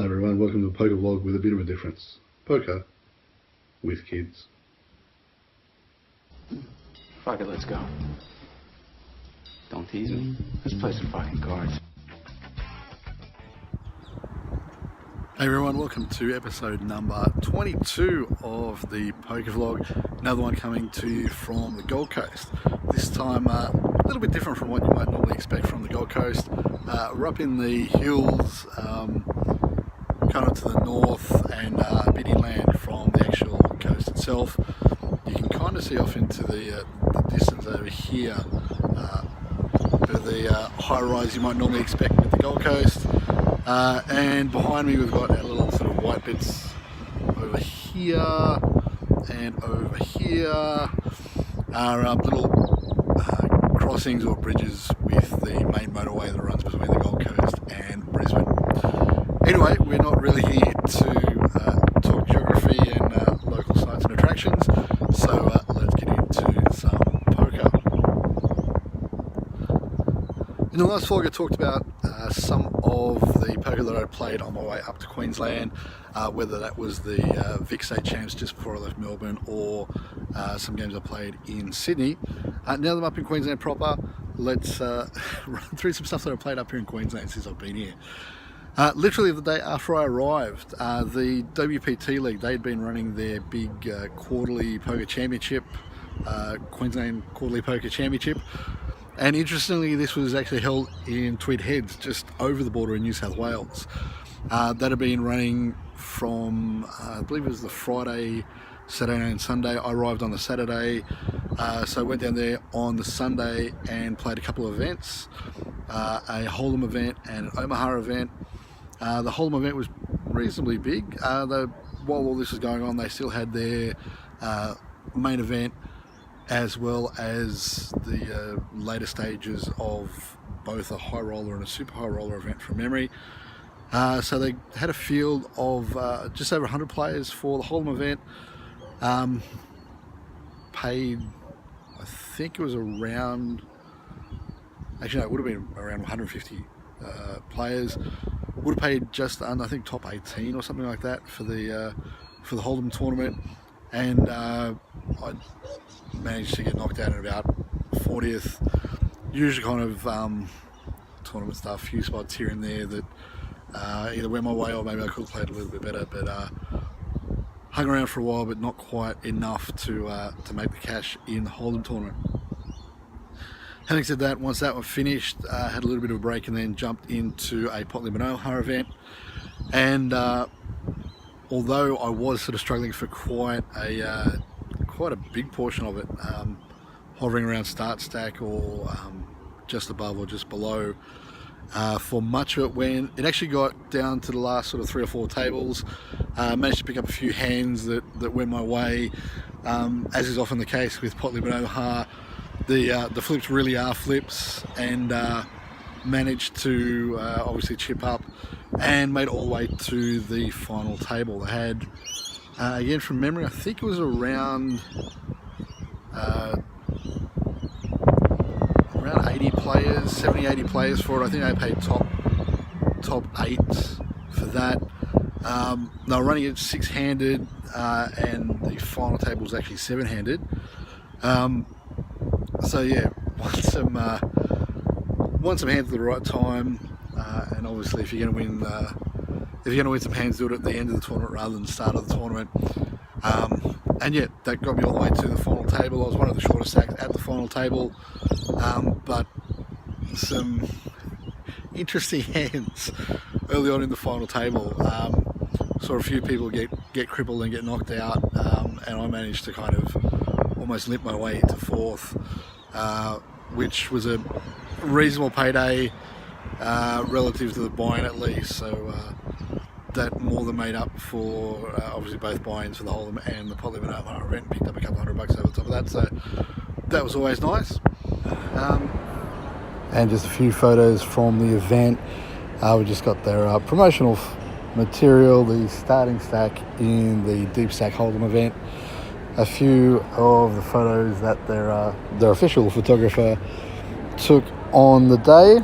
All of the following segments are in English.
Hi everyone, welcome to a poker vlog with a bit of a difference. Poker with kids. Fuck it, let's go. Don't tease me. Let's play some fucking cards. Hey everyone, welcome to episode number 22 of the poker vlog. Another one coming to you from the Gold Coast. This time a little bit different from what you might normally expect from the Gold Coast. We're up in the hills, kind of to the north and a bit inland from the actual coast itself. You can kind of see off into the distance over here, bit of the high rise you might normally expect with the Gold Coast. And behind me we've got our little sort of white bits over here and over here are little crossings or bridges with the main motorway that runs between the Gold Coast and Brisbane. Anyway, we're not really here to talk geography and local sites and attractions, so let's get into some poker. In the last vlog I talked about some of the poker that I played on my way up to Queensland, whether that was the Vic State Champs just before I left Melbourne or some games I played in Sydney. Now that I'm up in Queensland proper, let's run through some stuff that I played up here in Queensland since I've been here. Literally the day after I arrived, the WPT League, they'd been running their big quarterly poker championship, Queensland Quarterly Poker Championship. And interestingly, this was actually held in Tweed Heads, just over the border in New South Wales. That had been running from, I believe it was the Friday, Saturday and Sunday. I arrived on the Saturday, so I went down there on the Sunday and played a couple of events, a Hold'em event and an Omaha event. The Hold'em event was reasonably big. While all this was going on, they still had their main event as well as the later stages of both a high roller and a super high roller event from memory. So they had a field of just over 100 players for the Hold'em event. Paid, I think it was around, actually no, it would have been around 150 players. Would have paid just under, I think, top 18 or something like that for the Hold'em tournament. And I managed to get knocked out at about 40th. Usually kind of tournament stuff, few spots here and there that either went my way or maybe I could have played a little bit better, but hung around for a while, but not quite enough to make the cash in the Hold'em tournament. Having said that, once that one finished, had a little bit of a break and then jumped into a Potley Manohar event. And although I was sort of struggling for quite a big portion of it, hovering around start stack or just above or just below, for much of it, when it actually got down to the last sort of 3 or 4 tables, managed to pick up a few hands that went my way. As is often the case with Potley Manohar, the flips really are flips, and managed to obviously chip up and made it all the way to the final table. They had, again from memory, I think it was around 80 players, 70, 80 players for it. I think they paid top 8 for that. They were running it 6-handed, and the final table was actually 7-handed. So yeah, won some hands at the right time, and obviously if you're going to win some hands, do it at the end of the tournament rather than the start of the tournament. And yeah, that got me all the way to the final table. I was one of the shortest stacks at the final table, but some interesting hands early on in the final table. Saw a few people get crippled and get knocked out, and I managed to kind of almost limp my way into 4th, which was a reasonable payday relative to the buy-in at least. So that more than made up for obviously both buy-ins for the Hold'em and the Potley Manohar event. Picked up a couple $100 over the top of that, so that was always nice. And just a few photos from the event. We just got their promotional material, the starting stack in the deep stack Hold'em event. A few of the photos that their official photographer took on the day.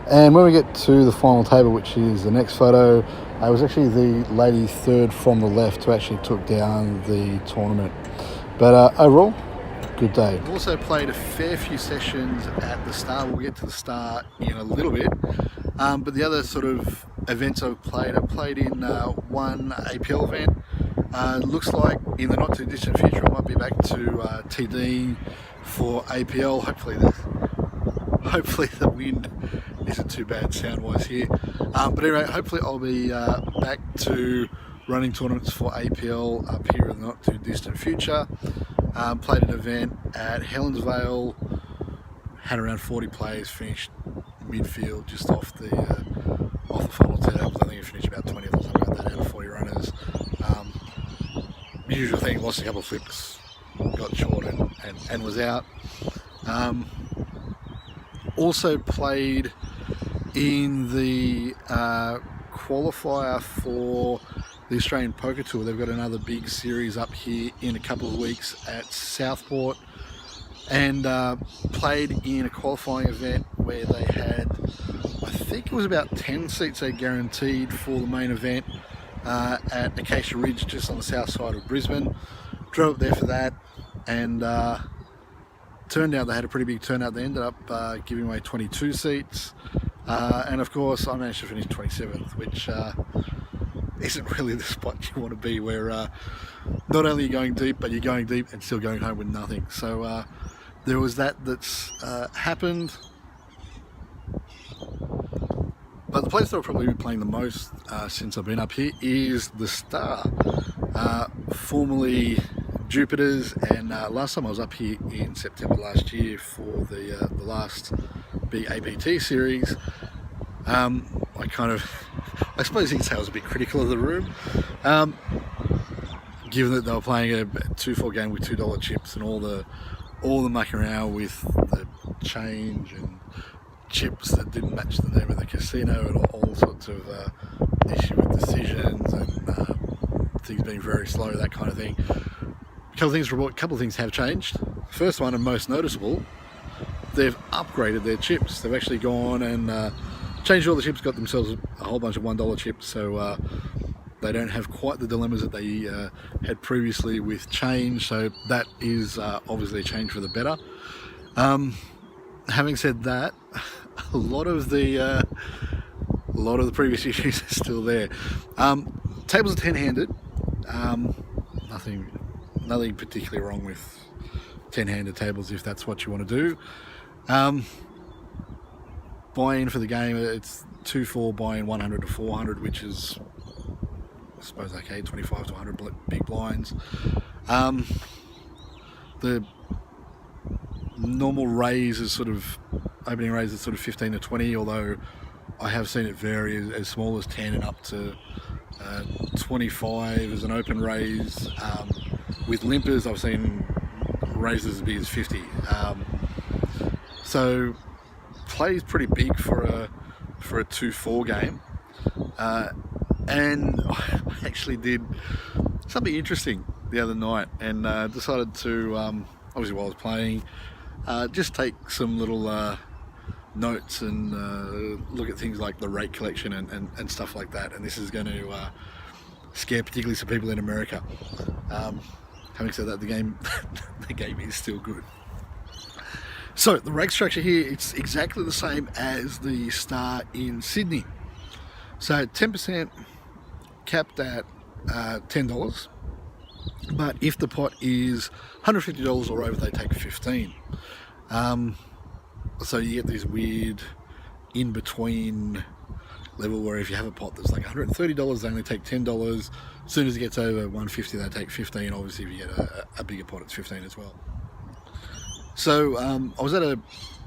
And when we get to the final table, which is the next photo, it was actually the lady third from the left who actually took down the tournament. But overall, good day. I've also played a fair few sessions at the Star. We'll get to the Star in a little bit. But the other sort of events I played in one APL event. Looks like in the not too distant future I might be back to TD for APL. Hopefully the wind isn't too bad sound-wise here. But anyway, hopefully I'll be back to running tournaments for APL up here in the not too distant future. Played an event at Helensvale, had around 40 players, finished midfield just off the final tables. I think I finished about 20th or something like that out of 40 runners. Usual thing, lost a couple of flips, got short and was out. Also played in the qualifier for the Australian Poker Tour. They've got another big series up here in a couple of weeks at Southport, and played in a qualifying event where they had, I think it was about 10 seats they guaranteed for the main event at Acacia Ridge, just on the south side of Brisbane. Drove up there for that, and turned out they had a pretty big turnout. They ended up giving away 22 seats, and of course I managed to finish 27th, which isn't really the spot you want to be, where not only are you going deep, but you're going deep and still going home with nothing. So there was that's happened. But the place that I'll probably be playing the most since I've been up here is the Star, formerly Jupiter's, and last time I was up here in September last year for the last big APT series. I suppose you could say I was a bit critical of the room, given that they were playing a 2-4 game with $2 chips and all the mucking around with the change and chips that didn't match the name of the casino, and all sorts of issue with decisions and things being very slow, that kind of thing. A couple of things have changed. First one, and most noticeable, they've upgraded their chips. They've actually gone and changed all the chips, got themselves a whole bunch of $1 chips, so they don't have quite the dilemmas that they had previously with change. So that is obviously a change for the better. Having said that, a lot of the previous issues are still there. Tables are 10-handed. Nothing particularly wrong with 10-handed tables if that's what you want to do. Buy-in for the game, it's 2-4 buy-in, 100 to 400, which is, I suppose, okay, 25 to 100 big blinds. The normal raise is opening raise is sort of 15 to 20, although I have seen it vary as small as 10 and up to 25 as an open raise. With limpers, I've seen raises as big as 50. So plays pretty big for a 2-4 game, and I actually did something interesting the other night, and decided to obviously while I was playing, just take some little notes and look at things like the rate collection and stuff like that. And this is going to scare particularly some people in America. Having said that, the game is still good. So the rate structure here, it's exactly the same as the Star in Sydney. So 10% capped at $10, but if the pot is $150 or over, they take 15. So you get this weird in-between level where if you have a pot that's like $130, they only take $10. As soon as it gets over $150, they take 15. Obviously, if you get a bigger pot, it's 15 as well. So I was at a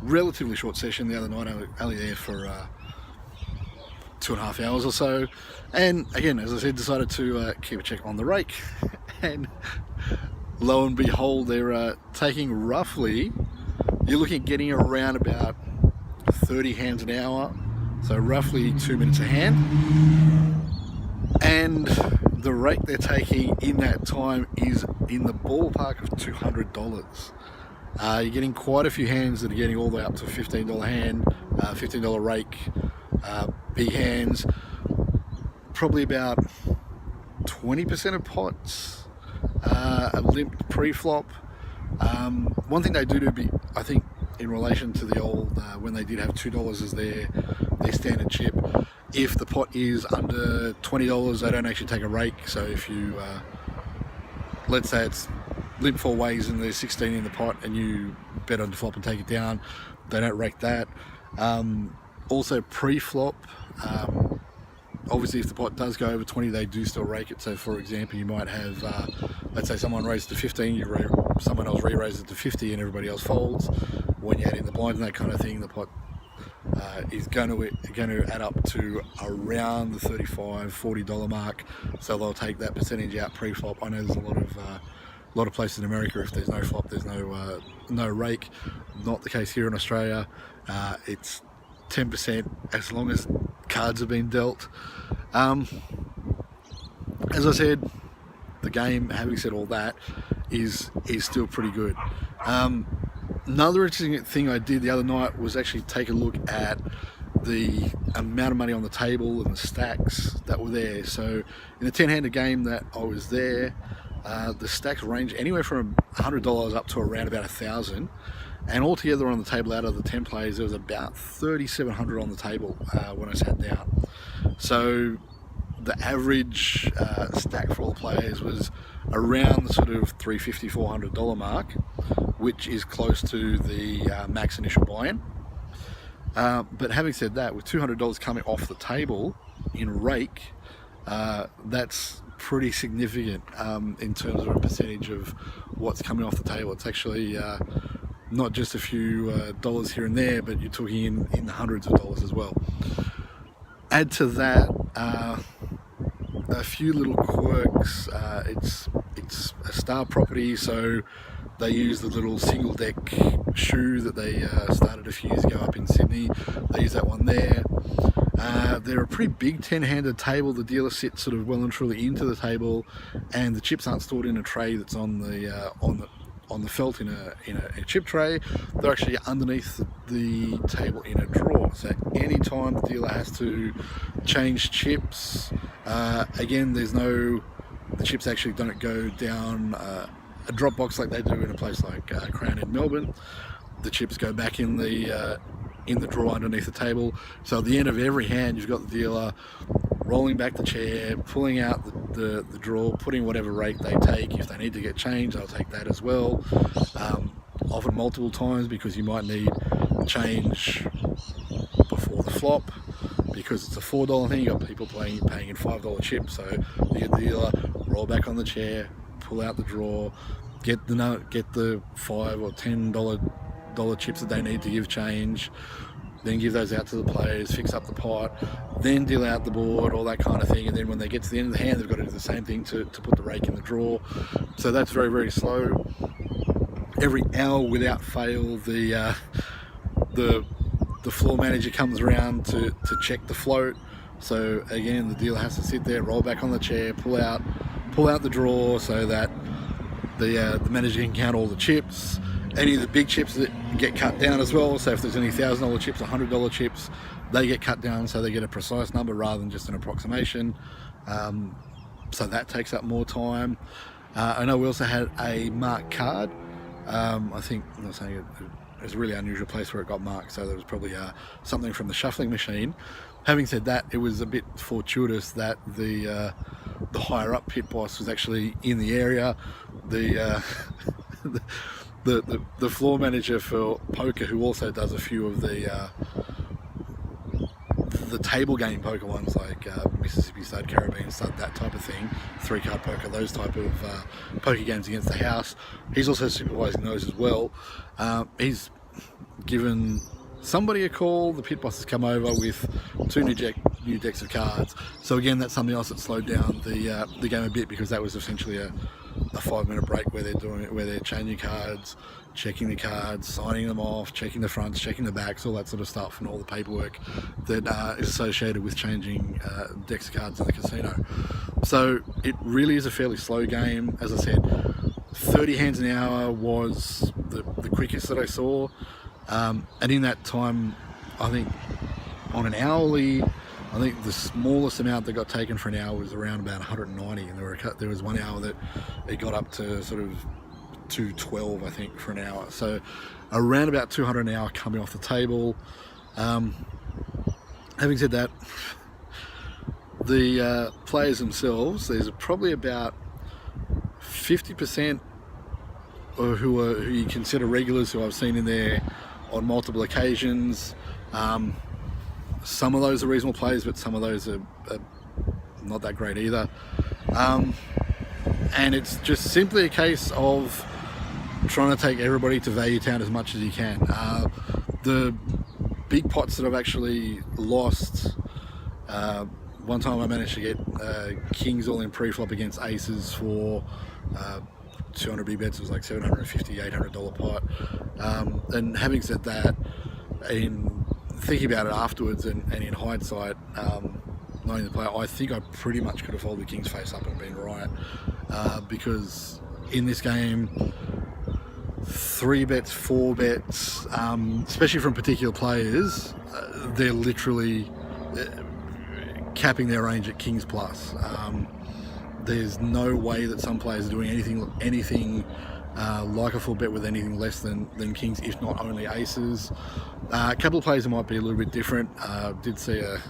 relatively short session the other night. I was only there for 2.5 hours or so, and again, as I said, decided to keep a check on the rake, and lo and behold, they're taking roughly, you're looking at getting around about 30 hands an hour, so roughly 2 minutes a hand, and the rate they're taking in that time is in the ballpark of $200. You're getting quite a few hands that are getting all the way up to a $15 hand. $15 rake, big hands, probably about 20% of pots, a limp pre-flop. One thing they do, I think, in relation to the old, when they did have $2 as their standard chip, if the pot is under $20, they don't actually take a rake. So if you, let's say it's limp 4 ways and there's 16 in the pot and you bet on the flop and take it down, they don't rake that. Also pre-flop, obviously if the pot does go over 20, they do still rake it. So for example, you might have, let's say someone raised to 15, someone else re-raised it to 50 and everybody else folds. When you add in the blinds and that kind of thing, the pot is going to add up to around the $35-40 mark. So they'll take that percentage out pre-flop. I know there's a lot of places in America, if there's no flop, there's no rake. Not the case here in Australia. It's 10% as long as cards have been dealt. As I said, the game, having said all that, is still pretty good. Another interesting thing I did the other night was actually take a look at the amount of money on the table and the stacks that were there. So in the 10-handed game that I was there, the stacks range anywhere from $100 up to around about $1,000, and altogether on the table, out of the 10 players, there was about $3,700 on the table when I sat down. So the average stack for all the players was around the sort of $350-400 mark, which is close to the max initial buy-in. But having said that, with $200 coming off the table in rake, that's pretty significant in terms of a percentage of what's coming off the table. It's actually not just a few dollars here and there, but you're talking in the hundreds of dollars as well. Add to that a few little quirks. It's a star property, so they use the little single deck shoe that they started a few years ago up in Sydney. They use that one there. They're a pretty big 10-handed table. The dealer sits sort of well and truly into the table, and the chips aren't stored in a tray that's on the felt in a chip tray. They're actually underneath the table in a drawer. So anytime the dealer has to change chips, again, the chips actually don't go down a drop box like they do in a place like Crown in Melbourne. The chips go back in the drawer underneath the table. So at the end of every hand, you've got the dealer rolling back the chair, pulling out the drawer, putting whatever rate they take. If they need to get changed, they'll take that as well. Often multiple times, because you might need change before the flop, because it's a $4 thing. You got people paying in $5 chips, so you get the dealer roll back on the chair, pull out the drawer, get the $5 or $10 chips that they need to give change, then give those out to the players, fix up the pot, then deal out the board, all that kind of thing. And then when they get to the end of the hand, they've got to do the same thing to put the rake in the drawer. So that's very, very slow. Every hour without fail, the floor manager comes around to check the float. So again, the dealer has to sit there, roll back on the chair, pull out the drawer, so that the manager can count all the chips. Any of the big chips that get cut down as well. So if there's any $1,000 chips, $100 chips, they get cut down, so they get a precise number rather than just an approximation. So that takes up more time. I know we also had a marked card. I think I'm not saying it's a really unusual place where it got marked, so there was probably something from the shuffling machine. Having said that, it was a bit fortuitous that the higher up pit boss was actually in the area. The floor manager for poker, who also does a few of the table game poker ones, like Mississippi Stud, Caribbean Stud, that type of thing, 3-card poker, those type of poker games against the house. He's also supervising those as well. He's given somebody a call. The pit boss has come over with 2 new decks of cards. So again, that's something else that slowed down the game a bit, because that was essentially a 5-minute break where they're changing cards, checking the cards, signing them off, checking the fronts, checking the backs, all that sort of stuff, and all the paperwork that is associated with changing decks of cards in the casino. So it really is a fairly slow game. As I said, 30 hands an hour was the quickest that I saw, and in that time I think on an hourly, I think the smallest amount that got taken for an hour was around about 190, and there was 1 hour that it got up to sort of 212, I think, for an hour. So around about 200 an hour coming off the table. Having said that, the players themselves, there's probably about 50% who you consider regulars, who I've seen in there on multiple occasions. Some of those are reasonable players, but some of those are not that great either. And it's just simply a case of trying to take everybody to value town as much as you can. The big pots that I've actually lost, one time I managed to get kings all in pre-flop against aces for 200 big bets. It was like $750, $800 pot. And having said that, in thinking about it afterwards and in hindsight, knowing the player, I think I pretty much could have folded the king's face up and been right, because in this game, 3 bets, 4 bets, especially from particular players, they're literally capping their range at kings plus. There's no way that some players are doing anything like a full bet with anything less than kings, if not only aces. A couple of players might be a little bit different. Did see a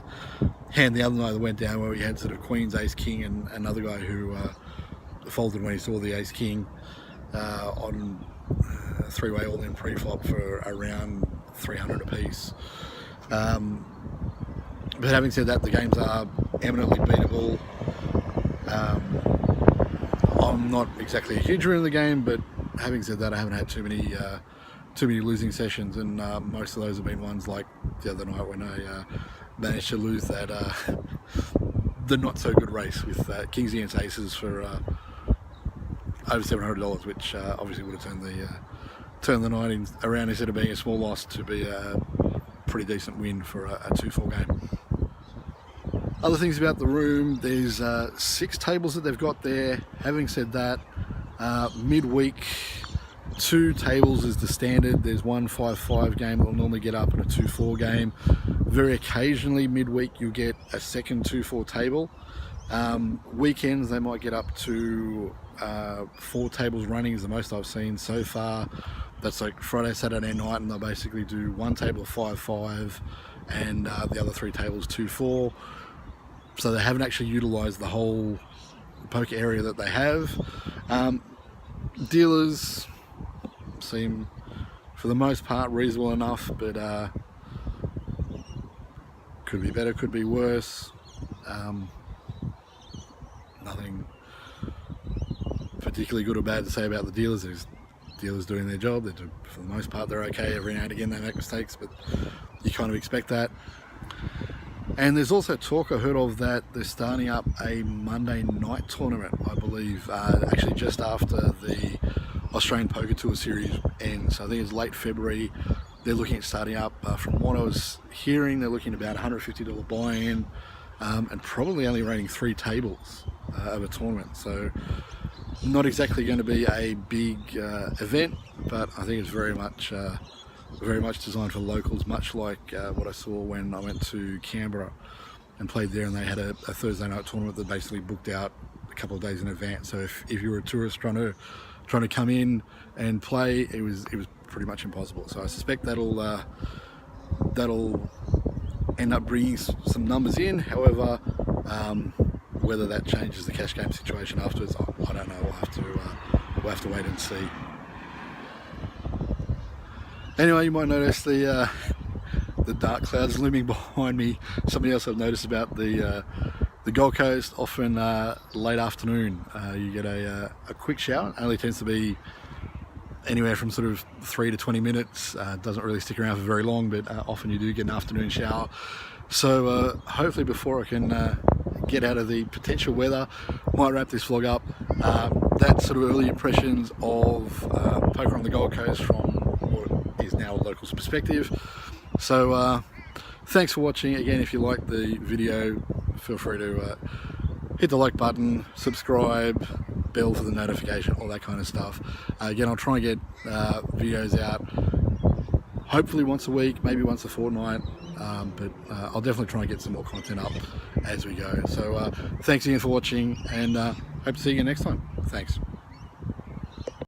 hand the other night that went down where we had sort of queens, ace, king, and another guy who folded when he saw the ace, king on three-way all in pre-flop for around 300 apiece. But having said that, the games are eminently beatable. I'm not exactly a huge fan of the game, but having said that, I haven't had too many losing sessions, and most of those have been ones like the other night when I managed to lose that the not so good race with kings against aces for over $700, which obviously would have turned the night around, instead of being a small loss to be a pretty decent win for a 2-4 game. Other things about the room, there's 6 tables that they've got there. Having said that, midweek 2 tables is the standard. There's one 5-5 game that will normally get up, and a 2-4 game. Very occasionally midweek you'll get a second 2-4 table. Weekends they might get up to 4 tables running is the most I've seen so far. That's like Friday, Saturday night, and they'll basically do one table of 5-5 and the other 3 tables 2-4. So they haven't actually utilised the whole poker area that they have. Dealers seem, for the most part, reasonable enough, but could be better, could be worse. Nothing particularly good or bad to say about the dealers. There's dealers doing their job. For the most part, they're okay. Every now and again they make mistakes, but you kind of expect that. And there's also talk I heard of that they're starting up a Monday night tournament, I believe, actually just after the Australian Poker Tour series ends. So I think it's late February. They're looking at starting up. From what I was hearing, they're looking at about $150 buy-in, and probably only running 3 tables of a tournament. So not exactly going to be a big event, but I think it's very much designed for locals, much like what I saw when I went to Canberra and played there, and they had a Thursday night tournament that basically booked out a couple of days in advance. So if you were a tourist trying to come in and play, it was pretty much impossible. So I suspect that'll end up bringing some numbers in. However, whether that changes the cash game situation afterwards, I don't know. We'll have to wait and see. Anyway, you might notice the dark clouds looming behind me. Something else I've noticed about the Gold Coast, often late afternoon, you get a quick shower. It only tends to be anywhere from sort of 3 to 20 minutes. Doesn't really stick around for very long, but often you do get an afternoon shower. So hopefully before I can get out of the potential weather, might wrap this vlog up. That's sort of early impressions of poker on the Gold Coast from what is now a local's perspective. So thanks for watching. Again, if you like the video, feel free to hit the like button, subscribe, bell for the notification, all that kind of stuff. Again, I'll try and get videos out hopefully once a week, maybe once a fortnight, but I'll definitely try and get some more content up as we go. So thanks again for watching, and hope to see you next time. Thanks.